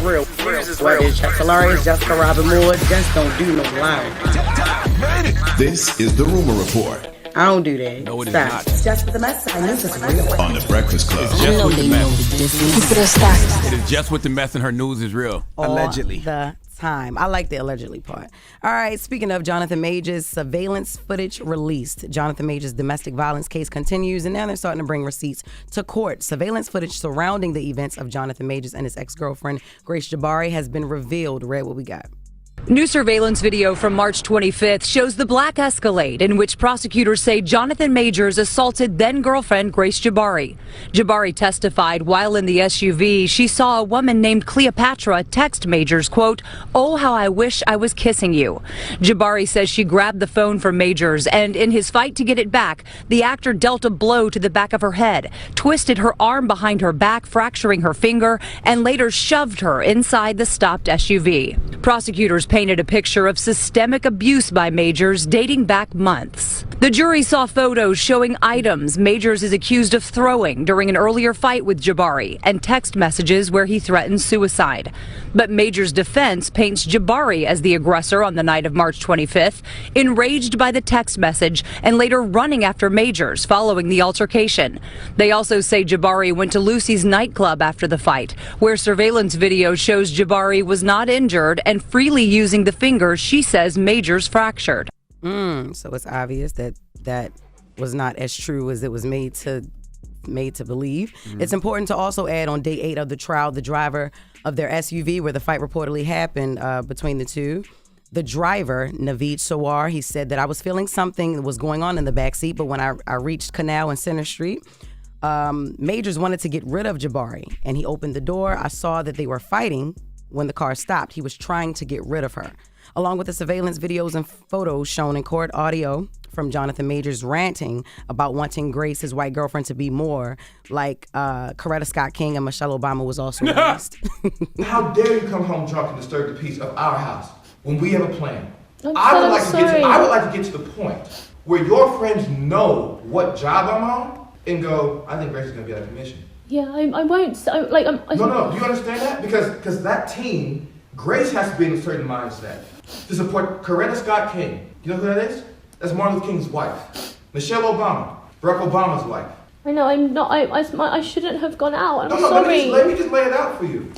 is real. Whether it's hilarious, Jessica Robin Moore, just don't do no lying. This is the Rumor Report. I don't do that. No, it is Stop. not. Just with the mess, I news is real. On the Breakfast Club. Just with the mess. It It is just with the mess and her news is real. Allegedly. The time. I like the allegedly part. All right, speaking of Jonathan Majors, surveillance footage released. Jonathan Majors' domestic violence case continues, and now they're starting to bring receipts to court. Surveillance footage surrounding the events of Jonathan Majors and his ex-girlfriend, Grace Jabari, has been revealed. Read what we got. New surveillance video from March 25th shows the black Escalade in which prosecutors say Jonathan Majors assaulted then-girlfriend Grace Jabari. Jabari testified while in the SUV, she saw a woman named Cleopatra text Majors, quote, "Oh, how I wish I was kissing you." Jabari says she grabbed the phone from Majors, and in his fight to get it back, the actor dealt a blow to the back of her head, twisted her arm behind her back, fracturing her finger, and later shoved her inside the stopped SUV. Prosecutors painted a picture of systemic abuse by Majors dating back months. The jury saw photos showing items Majors is accused of throwing during an earlier fight with Jabari and text messages where he threatened suicide. But Majors' defense paints Jabari as the aggressor on the night of March 25th, enraged by the text message and later running after Majors following the altercation. They also say Jabari went to Lucy's nightclub after the fight, where surveillance video shows Jabari was not injured and freely using the finger she says Majors fractured. So it's obvious that that was not as true as it was made to believe. It's important to also add on day 8 of the trial, the driver of their SUV where the fight reportedly happened between the two. The driver, Naveed Sawar, he said that I was feeling something was going on in the backseat, but when I reached Canal and Center Street, Majors wanted to get rid of Jabari, and he opened the door. I saw that they were fighting when the car stopped. He was trying to get rid of her. Along with the surveillance videos and photos shown in court, audio from Jonathan Majors ranting about wanting Grace, his white girlfriend, to be more like Coretta Scott King and Michelle Obama was also released. How dare you come home drunk and disturb the peace of our house when we have a plan? I would like to get to the point where your friends know what job I'm on and go, I think Grace is going to be out of commission. Yeah, I won't. No, do you understand that? Because that team, Grace has to be in a certain mindset to support Coretta Scott King. You know who that is? That's Martin Luther King's wife. Michelle Obama, Barack Obama's wife. I know, I'm not. I shouldn't have gone out. I'm sorry. Let me just lay it out for you.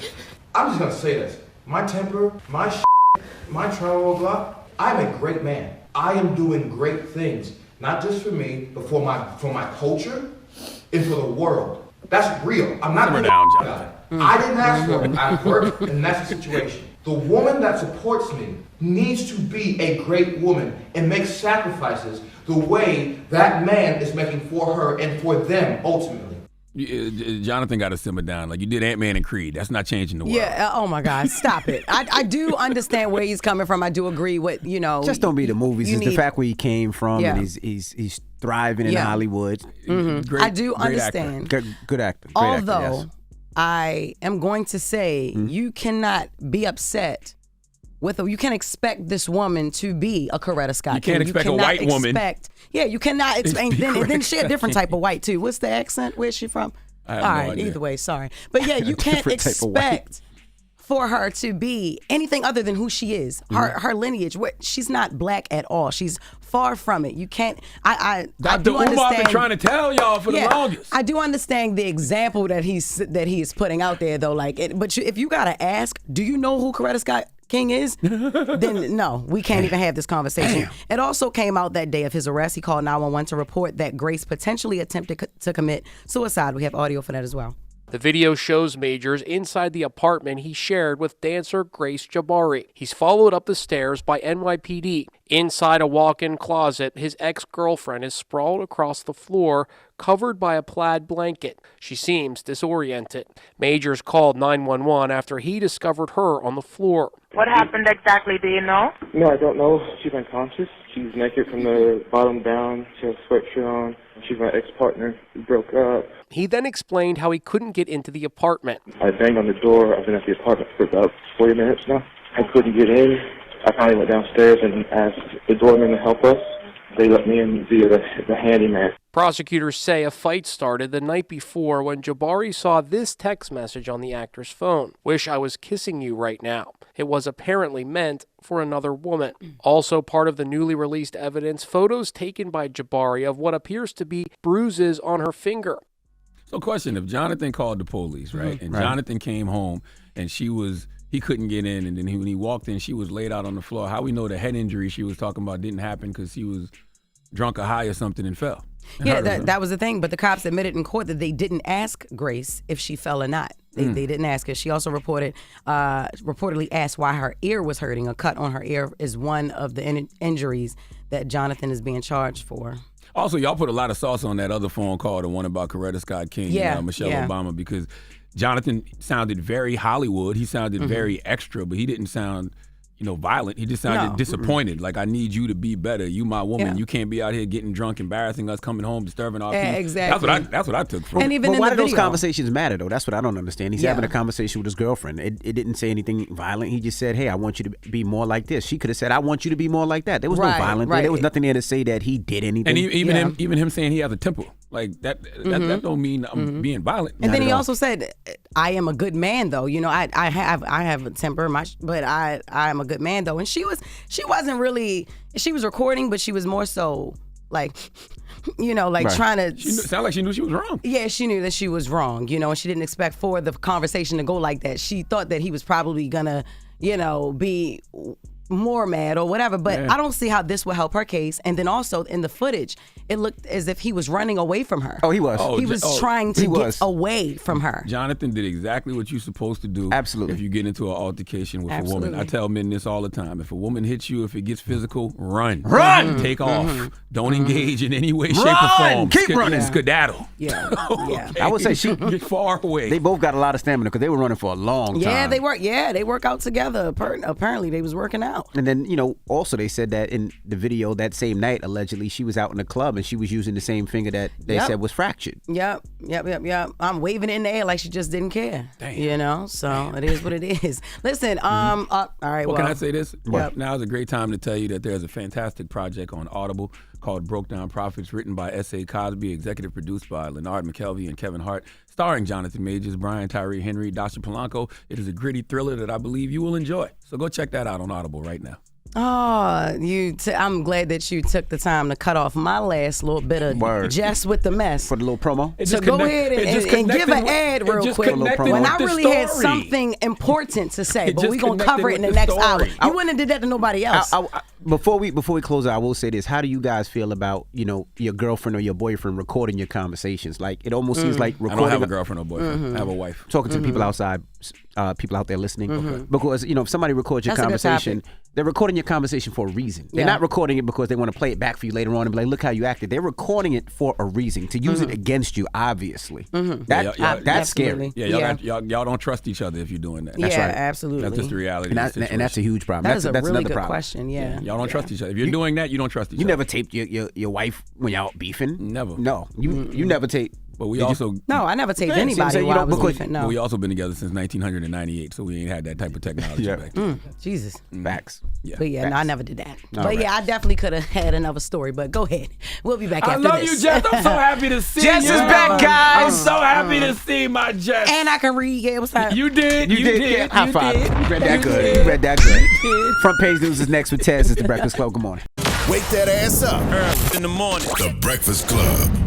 I'm just gonna say this. My temper, my travel block. I'm a great man. I am doing great things, not just for me, but for my culture and for the world. That's real. I'm not going to about it. I didn't ask for it. I worked, and that's the situation. The woman that supports me needs to be a great woman and make sacrifices the way that man is making for her and for them ultimately. Jonathan got to simmer down. Like you did Ant-Man and Creed. That's not changing the world. Yeah, oh my God, stop it. I do understand where he's coming from. I do agree with, Just don't be the movies. It's the fact where he came from and he's thriving in Hollywood. I do understand. Good actor. Great Although, actor, yes. I am going to say you cannot be upset with you can't expect this woman to be a Coretta Scott. You can't expect a white woman. Yeah, you cannot expect. Then she a different type of white too. What's the accent? Where's she from? I have All no right, idea. either way, sorry. But yeah, you can't expect for her to be anything other than who she is. Her lineage, she's not black at all. She's far from it. You can't. I do understand. Been trying to tell y'all for the longest. I do understand the example that he is putting out there though. But if you gotta ask, do you know who Coretta Scott King is? Then no, we can't even have this conversation. It also came out that day of his arrest. He called 911 to report that Grace potentially attempted to commit suicide. We have audio for that as well. The video shows Majors inside the apartment he shared with dancer Grace Jabari. He's followed up the stairs by NYPD. Inside a walk-in closet, his ex-girlfriend is sprawled across the floor, covered by a plaid blanket. She seems disoriented. Majors called 911 after he discovered her on the floor. What happened exactly? Do you know? No, I don't know. She's unconscious. She's naked from the bottom down. She has a sweatshirt on. She's my ex-partner. We broke up. He then explained how he couldn't get into the apartment. I banged on the door. I've been at the apartment for about 40 minutes now. I couldn't get in. I finally went downstairs and asked the doorman to help us. They let me in via the handyman. Prosecutors say a fight started the night before when Jabari saw this text message on the actor's phone. "Wish I was kissing you right now." It was apparently meant for another woman. Also part of the newly released evidence, photos taken by Jabari of what appears to be bruises on her finger. So question, if Jonathan called the police, right, and Jonathan came home and he couldn't get in, and then when he walked in, she was laid out on the floor, how we know the head injury she was talking about didn't happen because he was drunk or high or something and fell? Yeah, that was the thing. But the cops admitted in court that they didn't ask Grace if she fell or not. They didn't ask her. She also reportedly asked why her ear was hurting. A cut on her ear is one of the injuries that Jonathan is being charged for. Also, y'all put a lot of sauce on that other phone call, the one about Coretta Scott King and Michelle Obama, because Jonathan sounded very Hollywood. He sounded very extra, but he didn't sound, violent. He just sounded disappointed. Like, I need you to be better. You my woman. Yeah. You can't be out here getting drunk, embarrassing us, coming home, disturbing our peace. Exactly. That's what I took from it. And even but in why the do those video, conversations matter, though? That's what I don't understand. He's having a conversation with his girlfriend. It didn't say anything violent. He just said, hey, I want you to be more like this. She could have said, I want you to be more like that. There was no violence there. There was nothing there to say that he did anything. And even him saying he has a temper. Like, that don't mean I'm being violent. And then he also said, I am a good man, though. I have a temper, but I am a good man, though. And she wasn't really, she was recording, but she was more so like, trying to. Sound like she knew she was wrong. Yeah, she knew that she was wrong, and she didn't expect for the conversation to go like that. She thought that he was probably gonna, be more mad or whatever, but I don't see how this will help her case. And then also in the footage, it looked as if he was running away from her. Oh, he was. He was trying to get away from her. Jonathan did exactly what you're supposed to do. Absolutely. If you get into an altercation with a woman. I tell men this all the time. If a woman hits you, if it gets physical, run. Take off. Don't engage in any way, shape, or form. Keep running. Skedaddle. Yeah. Okay. I would say get far away. They both got a lot of stamina because they were running for a long time. Yeah, they work out together. Apparently, they was working out. And then, also they said that in the video that same night, allegedly, she was out in the club and she was using the same finger that they said was fractured. Yep. I'm waving it in the air like she just didn't care. Damn. So it is what it is. Listen, all right. Well, can I say this? Yep. Now is a great time to tell you that there's a fantastic project on Audible called Broke Down Profits, written by S.A. Cosby, executive produced by Leonard McKelvey and Kevin Hart, starring Jonathan Majors, Brian Tyree Henry, Dasha Polanco. It is a gritty thriller that I believe you will enjoy. So go check that out on Audible right now. Oh, I'm glad that you took the time to cut off my last little bit of Jess with the mess. For the little promo? So go ahead and give an ad real quick. When I really had something important to say, but we're going to cover it in the next hour. You wouldn't have did that to nobody else. Before we close out, I will say this. How do you guys feel about, your girlfriend or your boyfriend recording your conversations? Like, it almost seems like recording. I don't have a girlfriend or boyfriend. I have a wife. Talking to the people outside, people out there listening. Because, if somebody records your conversation, they're recording your conversation for a reason. They're not recording it because they want to play it back for you later on and be like, look how you acted. They're recording it for a reason, to use it against you, obviously. That's scary. Yeah, y'all don't trust each other if you're doing that. That's right. Absolutely. That's just the reality. And that's a huge problem. That's a really good problem. question, Y'all don't trust each other. If you're doing that, you don't trust each other. You never taped your wife when y'all beefing? Never. No. You never taped. But we also... No, I never taped anybody while I was beefing. No. But we also been together since 1998, so we ain't had that type of technology back then. Jesus. Facts. Yeah. But no, I never did that. But I definitely could have had another story. But go ahead. We'll be back after this. I love you, Jess. I'm so happy to see Jess you. is back, guys. I'm so happy to see my Jess. And I can read. Yeah, what's up? You did. You did. High five. You read that good. You read that good. Front Page News is next with Tez. It's The Breakfast Club. Good morning. Wake that ass up. Early in the morning. The Breakfast Club.